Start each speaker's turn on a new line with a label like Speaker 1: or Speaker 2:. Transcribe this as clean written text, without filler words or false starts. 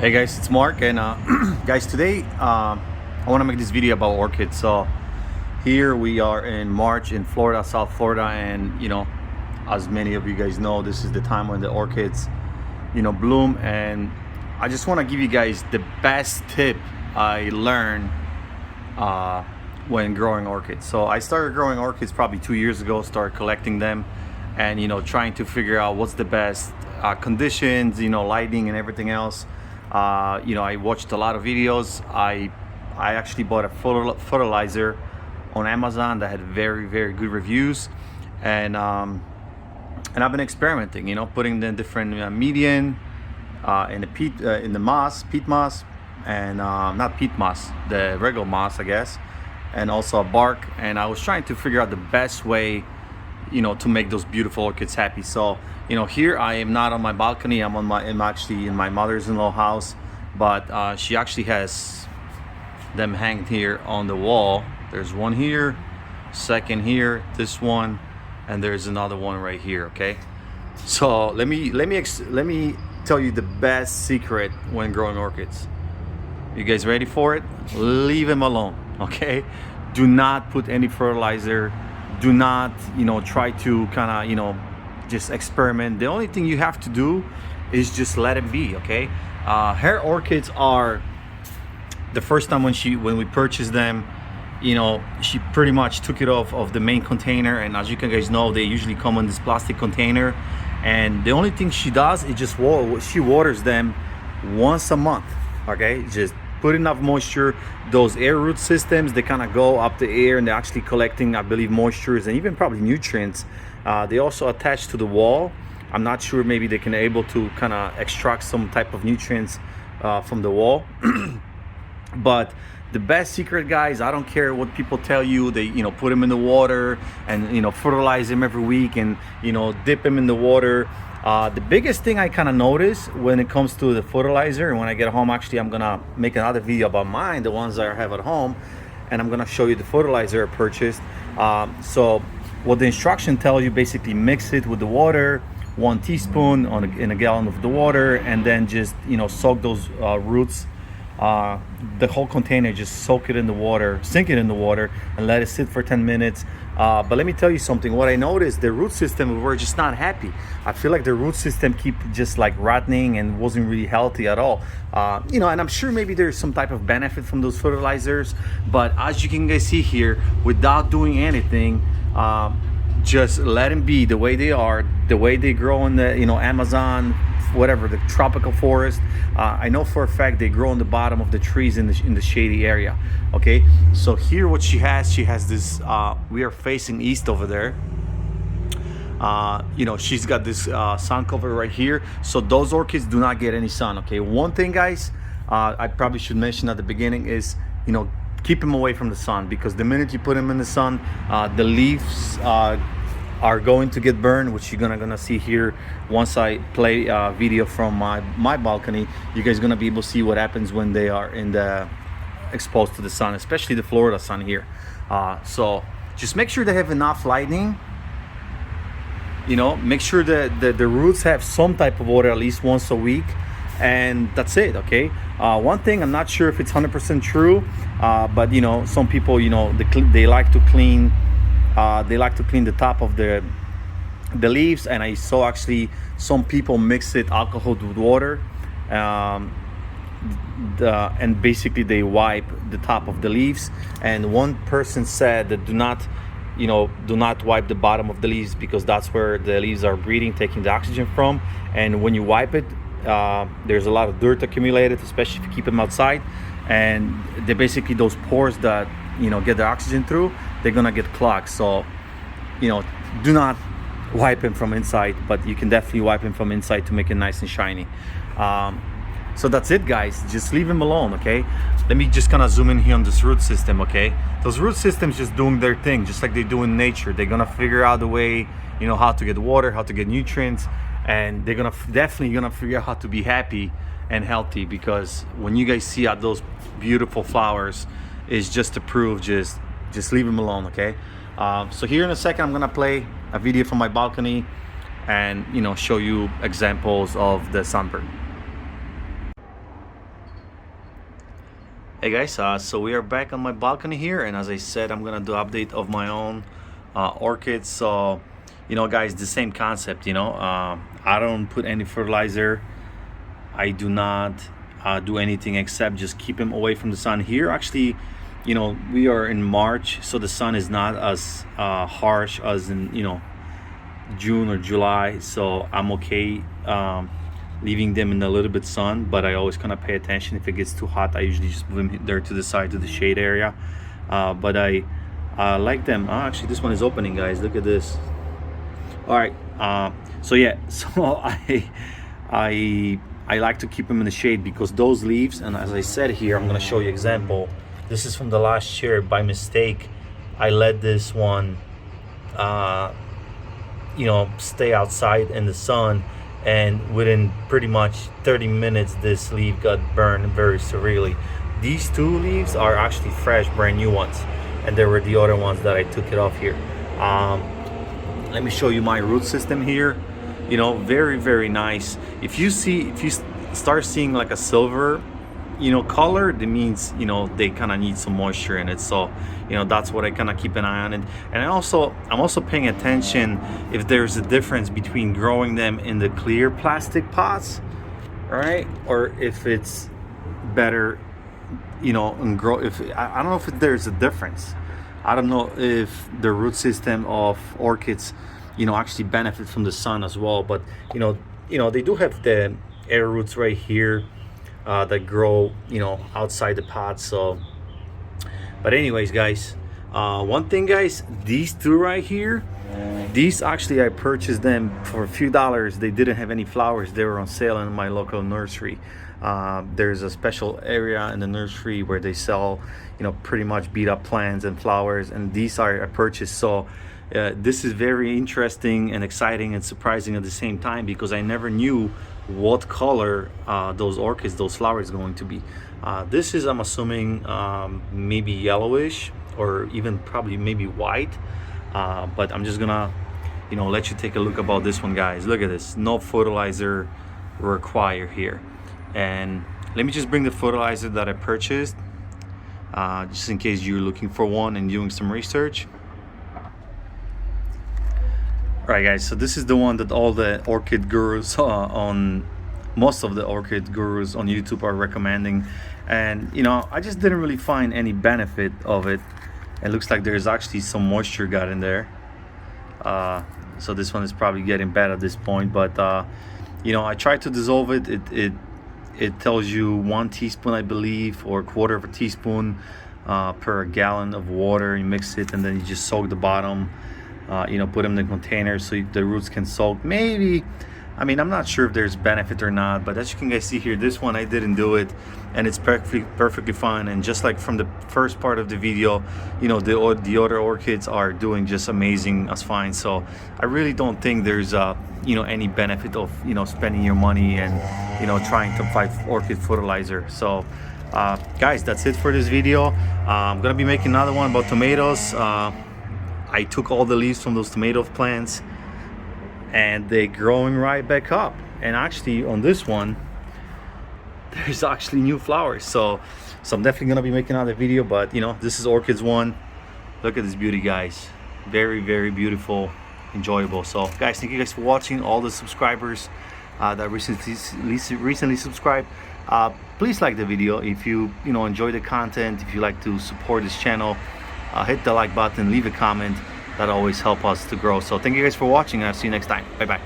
Speaker 1: Hey guys, it's Mark, and guys, today I want to make this video about orchids. So here we are in March in Florida, South Florida, and as many of you guys know, this is the time when the orchids bloom. And I just want to give you guys the best tip I learned when growing orchids. So I started growing orchids probably 2 years ago, started collecting them, and trying to figure out what's the best conditions, lighting and everything else. I watched a lot of videos. I actually bought a fertilizer on Amazon that had very good reviews, and I've been experimenting, putting the different median in the peat, in the moss, peat moss, and not peat moss, the regular moss, I guess, and also a bark. And I was trying to figure out the best way to make those beautiful orchids happy. So here I am not on my balcony. I'm actually in my mother's-in-law house, but she actually has them hanged here on the wall. There's one here, second here, this one, and there's another one right here. Okay, so let me tell you the best secret when growing orchids. You guys ready for it? Leave them alone. Okay, do not put any fertilizer. Do not try to kind of just experiment. The only thing you have to do is just let it be. Okay, her orchids are, the first time when we purchased them, she pretty much took it off of the main container, and as you guys know, they usually come in this plastic container, and the only thing she does is just she waters them once a month. Okay, just put enough moisture. Those air root systems, they kind of go up the air, and they're actually collecting, I believe, moistures and even probably nutrients. They also attach to the wall. I'm not sure, maybe they can able to kind of extract some type of nutrients from the wall. But the best secret, guys, I don't care what people tell you, they put them in the water and fertilize them every week and dip them in the water. The biggest thing I kind of notice when it comes to the fertilizer, and when I get home, actually I'm gonna make another video about mine, the ones that I have at home, and I'm gonna show you the fertilizer I purchased. So what the instruction tells you, basically mix it with the water, 1 teaspoon in a gallon of the water, and then just soak those roots, the whole container, just soak it in the water, sink it in the water, and let it sit for 10 minutes. But let me tell you something. What I noticed, the root system were just not happy. I feel like the root system keep just like rotting and wasn't really healthy at all. And I'm sure maybe there's some type of benefit from those fertilizers, but as you can guys see here, without doing anything, just let them be the way they are, the way they grow in the Amazon, whatever, the tropical forest. I know for a fact they grow on the bottom of the trees in the shady area. Okay, so here what she has this, we are facing east over there. She's got this sun cover right here, so those orchids do not get any sun. Okay, one thing, guys, I probably should mention at the beginning is keep them away from the sun, because the minute you put them in the sun, the leaves are going to get burned, which you're gonna see here once I play a video from my balcony. You guys gonna be able to see what happens when they are exposed to the sun, especially the Florida sun here. So just make sure they have enough lighting. Make sure that the roots have some type of water at least once a week, and that's it. Okay, one thing, I'm not sure if it's 100% true, but some people they like to clean the top of the leaves, and I saw actually some people mix alcohol with water, and basically they wipe the top of the leaves. And one person said that do not wipe the bottom of the leaves, because that's where the leaves are breathing, taking the oxygen from. And when you wipe it, there's a lot of dirt accumulated, especially if you keep them outside, and they basically, those pores that get the oxygen through, they're gonna get clogged. So do not wipe them from inside, but you can definitely wipe them from inside to make it nice and shiny. So that's it, guys. Just leave them alone. Okay, let me just kind of zoom in here on this root system. Okay, those root systems just doing their thing, just like they do in nature. They're gonna figure out a way, how to get water, how to get nutrients, and they're definitely gonna figure out how to be happy and healthy. Because when you guys see those beautiful flowers, is just to prove, just leave them alone. Okay, so here in a second I'm gonna play a video from my balcony and show you examples of the sunburn. Hey guys, so we are back on my balcony here, and as I said, I'm gonna do update of my own orchids. So, guys, the same concept. I don't put any fertilizer. I do not do anything except just keep them away from the sun. Here, actually, we are in March, so the sun is not as harsh as in June or July. So I'm okay. Leaving them in a little bit sun, but I always kind of pay attention. If it gets too hot, I usually just move them there to the side, to the shade area. But I like them. Actually, this one is opening, guys. Look at this. All right. So yeah, so I like to keep them in the shade because those leaves, and as I said here, I'm gonna show you example. This is from the last year. By mistake, I let this one stay outside in the sun, and within pretty much 30 minutes this leaf got burned very severely. These two leaves are actually fresh, brand new ones, and there were the other ones that I took it off here. Let me show you my root system here. Very, very nice. If you start seeing like a silver color, that means they kind of need some moisture in it. So that's what I kind of keep an eye on. And I'm also paying attention if there's a difference between growing them in the clear plastic pots, right, or if it's better and grow. If I don't know if there's a difference. I don't know if the root system of orchids actually benefit from the sun as well. But they do have the air roots right here that grow outside the pot. So but anyways, guys, one thing, guys, these two right here, these actually I purchased them for a few dollars. They didn't have any flowers. They were on sale in my local nursery. There's a special area in the nursery where they sell pretty much beat up plants and flowers, and these are I purchased. So this is very interesting and exciting and surprising at the same time, because I never knew what color those orchids, those flowers going to be. This is, I'm assuming, maybe yellowish, or even probably maybe white, but I'm just gonna let you take a look about this one, guys. Look at this, no fertilizer required here. And let me just bring the fertilizer that I purchased, just in case you're looking for one and doing some research. Right, guys, so this is the one that all the orchid gurus most of the orchid gurus on YouTube are recommending, and I just didn't really find any benefit of it. It looks like there's actually some moisture got in there, so this one is probably getting bad at this point. But I tried to dissolve it. It tells you 1 teaspoon, I believe, or 1/4 of a teaspoon per gallon of water. You mix it, and then you just soak the bottom. Put them in the container so the roots can soak. Maybe, I'm not sure if there's benefit or not, but as you can guys see here, this one I didn't do it, and it's perfectly fine. And just like from the first part of the video, the other orchids are doing just amazing as fine. So I really don't think there's any benefit of spending your money and trying to buy orchid fertilizer. So guys, that's it for this video. I'm gonna be making another one about tomatoes. I took all the leaves from those tomato plants, and they're growing right back up. And actually on this one, there's actually new flowers. So I'm definitely gonna be making another video. But this is Orchids 1. Look at this beauty, guys. Very, very beautiful, enjoyable. So guys, thank you guys for watching. All the subscribers that recently subscribed, please like the video if you enjoy the content. If you like to support this channel, hit the like button, leave a comment. That always helps us to grow. So thank you guys for watching, and I'll see you next time. Bye bye.